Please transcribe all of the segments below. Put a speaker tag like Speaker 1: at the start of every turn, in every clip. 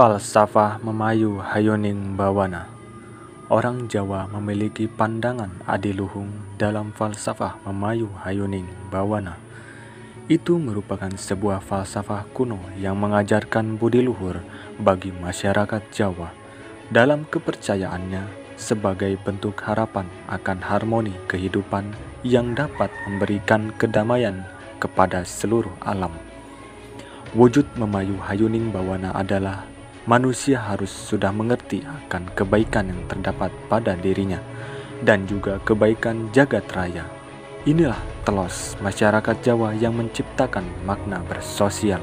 Speaker 1: Falsafah memayu hayuning bawana. Orang Jawa memiliki pandangan adiluhung dalam falsafah memayu hayuning bawana. Itu merupakan sebuah falsafah kuno yang mengajarkan budi luhur bagi masyarakat Jawa dalam kepercayaannya sebagai bentuk harapan akan harmoni kehidupan yang dapat memberikan kedamaian kepada seluruh alam. Wujud memayu hayuning bawana adalah manusia harus sudah mengerti akan kebaikan yang terdapat pada dirinya dan juga kebaikan jagat raya. Inilah telos masyarakat Jawa yang menciptakan makna bersosial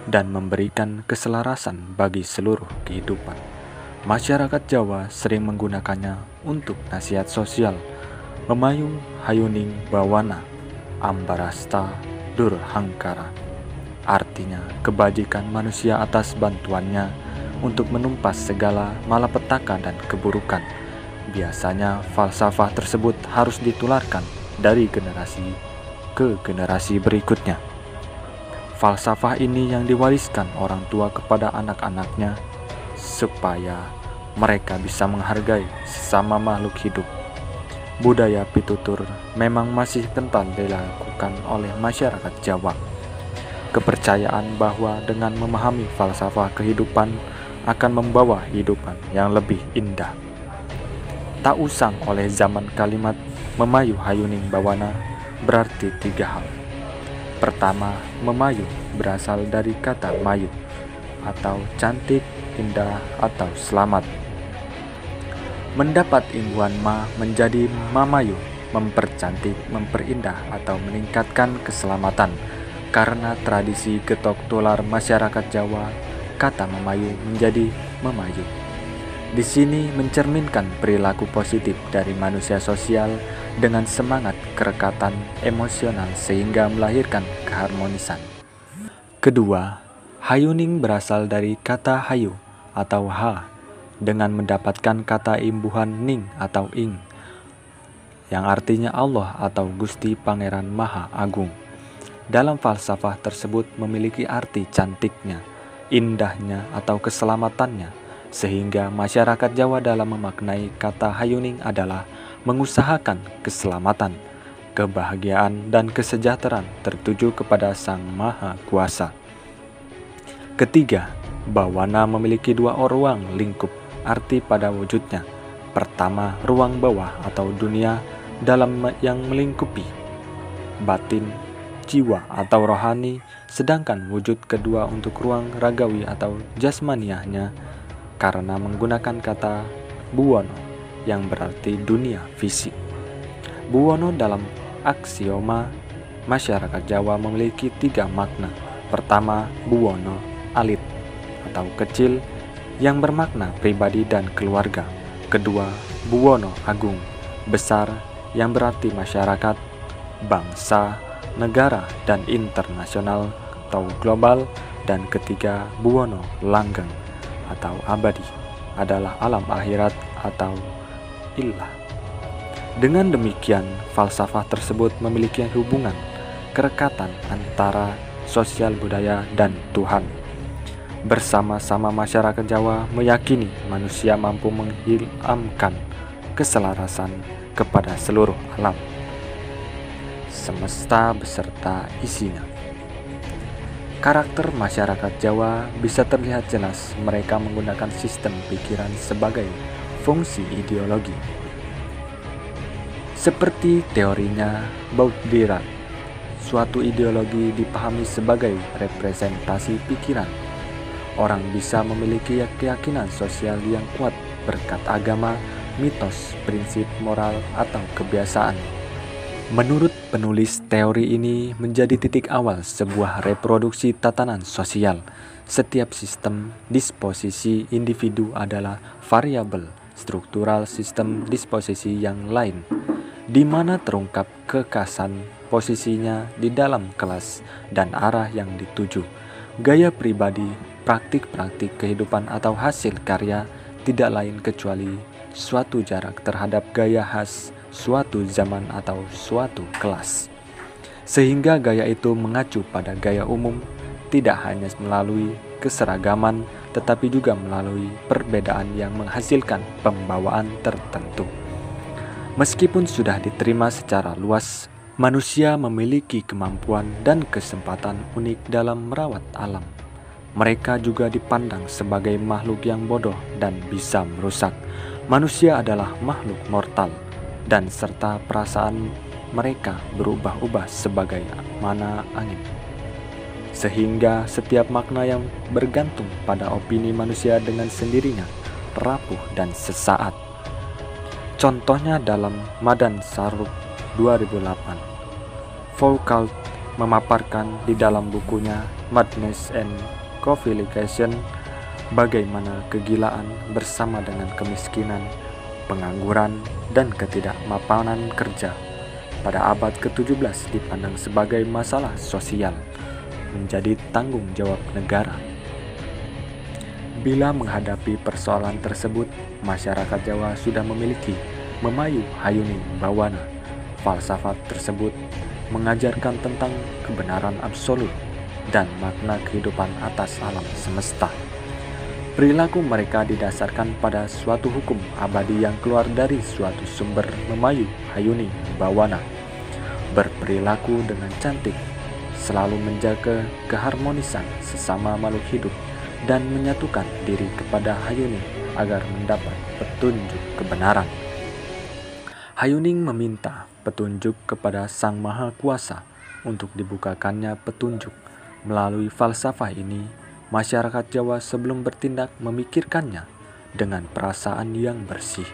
Speaker 1: dan memberikan keselarasan bagi seluruh kehidupan. Masyarakat Jawa sering menggunakannya untuk nasihat sosial. Memayu hayuning bawana ambarasta durhangkara. Artinya kebajikan manusia atas bantuannya untuk menumpas segala malapetaka dan keburukan. Biasanya falsafah tersebut harus ditularkan dari generasi ke generasi berikutnya. Falsafah ini yang diwariskan orang tua kepada anak-anaknya supaya mereka bisa menghargai sesama makhluk hidup. Budaya pitutur memang masih kental dilakukan oleh masyarakat Jawa. Kepercayaan bahwa dengan memahami falsafah kehidupan akan membawa kehidupan yang lebih indah. Tak usang oleh zaman kalimat memayu hayuning bawana berarti tiga hal. Pertama, memayu berasal dari kata mayu atau cantik, indah, atau selamat. Mendapat imbuhan ma menjadi mamayu, mempercantik, memperindah, atau meningkatkan keselamatan. Karena tradisi getok tular masyarakat Jawa, kata memayu menjadi memayu. Di sini mencerminkan perilaku positif dari manusia sosial dengan semangat kerekatan emosional sehingga melahirkan keharmonisan. Kedua, hayuning berasal dari kata hayu atau ha dengan mendapatkan kata imbuhan ning atau ing yang artinya Allah atau Gusti Pangeran Maha Agung. Dalam falsafah tersebut memiliki arti cantiknya, indahnya atau keselamatannya, sehingga masyarakat Jawa dalam memaknai kata hayuning adalah mengusahakan keselamatan, kebahagiaan dan kesejahteraan tertuju kepada Sang Maha Kuasa. Ketiga, bawana memiliki dua ruang lingkup arti pada wujudnya. Pertama, ruang bawah atau dunia dalam yang melingkupi batin, jiwa atau rohani, sedangkan wujud kedua untuk ruang ragawi atau jasmaniahnya karena menggunakan kata buwono yang berarti dunia fisik. Buwono dalam aksioma masyarakat Jawa memiliki tiga makna. Pertama, buwono alit atau kecil yang bermakna pribadi dan keluarga. Kedua, buwono agung besar yang berarti masyarakat, bangsa, negara dan internasional atau global. Dan ketiga, buwono langgeng atau abadi adalah alam akhirat atau ilah. Dengan demikian, falsafah tersebut memiliki hubungan kerekatan antara sosial budaya dan Tuhan. Bersama-sama masyarakat Jawa meyakini manusia mampu mengilhamkan keselarasan kepada seluruh alam semesta beserta isinya. Karakter masyarakat Jawa bisa terlihat jelas mereka menggunakan sistem pikiran sebagai fungsi ideologi. Seperti teorinya Baudrillard, suatu ideologi dipahami sebagai representasi pikiran. Orang bisa memiliki keyakinan sosial yang kuat berkat agama, mitos, prinsip moral, atau kebiasaan. Menurut penulis teori ini menjadi titik awal sebuah reproduksi tatanan sosial. Setiap sistem disposisi individu adalah variabel struktural sistem disposisi yang lain, di mana terungkap kekhasan posisinya di dalam kelas dan arah yang dituju. Gaya pribadi, praktik-praktik kehidupan atau hasil karya tidak lain kecuali suatu jarak terhadap gaya khas suatu zaman atau suatu kelas. Sehingga gaya itu mengacu pada gaya umum, tidak hanya melalui keseragaman, tetapi juga melalui perbedaan yang menghasilkan pembawaan tertentu. Meskipun sudah diterima secara luas, manusia memiliki kemampuan dan kesempatan unik dalam merawat alam. Mereka juga dipandang sebagai makhluk yang bodoh dan bisa merusak. Manusia adalah makhluk mortal, dan serta perasaan mereka berubah-ubah sebagai mana angin. Sehingga setiap makna yang bergantung pada opini manusia dengan sendirinya rapuh dan sesaat. Contohnya dalam Madan Saruk 2008, Foucault memaparkan di dalam bukunya Madness and Coffeelication bagaimana kegilaan bersama dengan kemiskinan, pengangguran, dan ketidakmapanan kerja pada abad ke-17 dipandang sebagai masalah sosial, menjadi tanggung jawab negara. Bila menghadapi persoalan tersebut, masyarakat Jawa sudah memiliki Memayu Hayuning Bawana. Falsafat tersebut mengajarkan tentang kebenaran absolut dan makna kehidupan atas alam semesta. Perilaku mereka didasarkan pada suatu hukum abadi yang keluar dari suatu sumber Memayu Hayuning Bawana. Berperilaku dengan cantik, selalu menjaga keharmonisan sesama makhluk hidup, dan menyatukan diri kepada Hayuning agar mendapat petunjuk kebenaran. Hayuning meminta petunjuk kepada Sang Maha Kuasa untuk dibukakannya petunjuk. Melalui falsafah ini, masyarakat Jawa sebelum bertindak memikirkannya dengan perasaan yang bersih,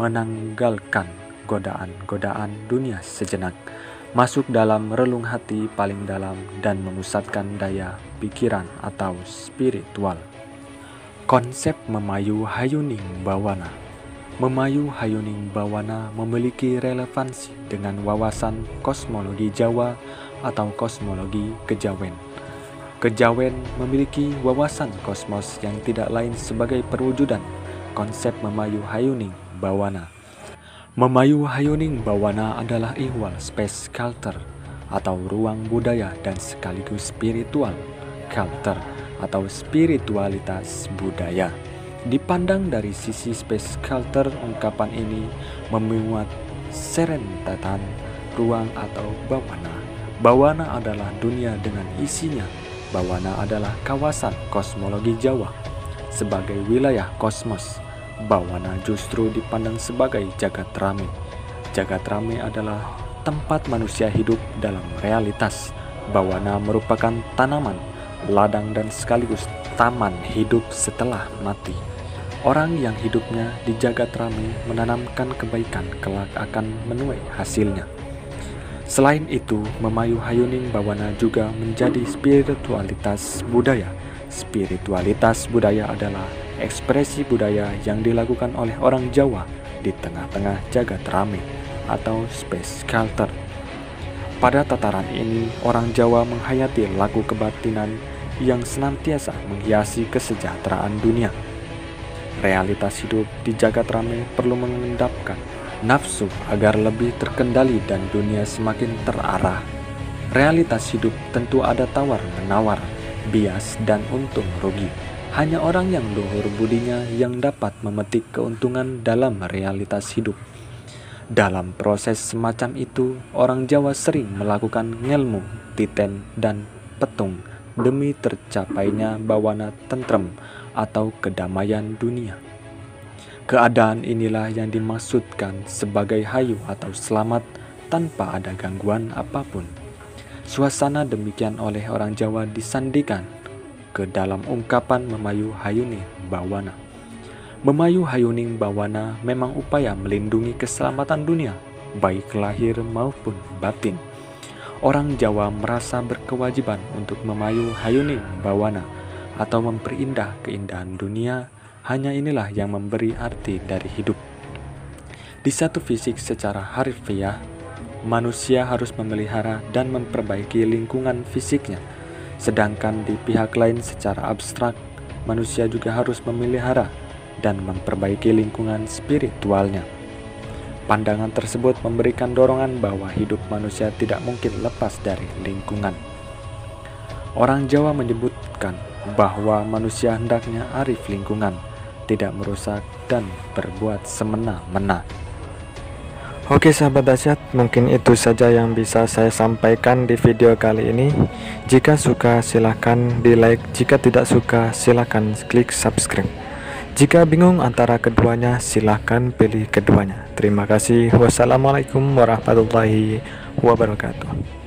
Speaker 1: menanggalkan godaan-godaan dunia sejenak, masuk dalam relung hati paling dalam dan memusatkan daya pikiran atau spiritual. Konsep Memayu Hayuning Bawana. Memayu Hayuning Bawana memiliki relevansi dengan wawasan kosmologi Jawa atau kosmologi Kejawen. Kejawen memiliki wawasan kosmos yang tidak lain sebagai perwujudan konsep Memayu Hayuning Bawana. Memayu Hayuning Bawana adalah ihwal space culture atau ruang budaya dan sekaligus spiritual culture atau spiritualitas budaya. Dipandang dari sisi space culture, ungkapan ini memuat serentetan ruang atau bawana. Bawana adalah dunia dengan isinya. Bawana adalah kawasan kosmologi Jawa sebagai wilayah kosmos. Bawana justru dipandang sebagai jagat rame. Jagat rame adalah tempat manusia hidup dalam realitas. Bawana merupakan tanaman, ladang, dan sekaligus taman hidup setelah mati. Orang yang hidupnya di jagat rame menanamkan kebaikan kelak akan menuai hasilnya. Selain itu, Memayu Hayuning Bawana juga menjadi spiritualitas budaya. Spiritualitas budaya adalah ekspresi budaya yang dilakukan oleh orang Jawa di tengah-tengah jagat rame atau space culture. Pada tataran ini, orang Jawa menghayati laku kebatinan yang senantiasa menghiasi kesejahteraan dunia. Realitas hidup di jagat rame perlu mengendapkan nafsu agar lebih terkendali dan dunia semakin terarah. Realitas hidup tentu ada tawar-menawar, bias dan untung rugi. Hanya orang yang luhur budinya yang dapat memetik keuntungan dalam realitas hidup. Dalam proses semacam itu, orang Jawa sering melakukan ngelmu, titen, dan petung demi tercapainya bawana tentrem atau kedamaian dunia. Keadaan inilah yang dimaksudkan sebagai hayu atau selamat tanpa ada gangguan apapun. Suasana demikian oleh orang Jawa disandikan ke dalam ungkapan Memayu Hayuning Bawana. Memayu Hayuning Bawana memang upaya melindungi keselamatan dunia, baik lahir maupun batin. Orang Jawa merasa berkewajiban untuk memayu Hayuning Bawana atau memperindah keindahan dunia. Hanya inilah yang memberi arti dari hidup. Di satu fisik secara harfiah, manusia harus memelihara dan memperbaiki lingkungan fisiknya. Sedangkan di pihak lain secara abstrak, manusia juga harus memelihara dan memperbaiki lingkungan spiritualnya. Pandangan tersebut memberikan dorongan bahwa hidup manusia tidak mungkin lepas dari lingkungan. Orang Jawa menyebutkan bahwa manusia hendaknya arif lingkungan, tidak merusak dan berbuat semena-mena. Oke sahabat dahsyat, mungkin itu saja yang bisa saya sampaikan di video kali ini. Jika suka silahkan di like, jika tidak suka silahkan klik subscribe. Jika bingung antara keduanya silahkan pilih keduanya. Terima kasih. Wassalamualaikum warahmatullahi wabarakatuh.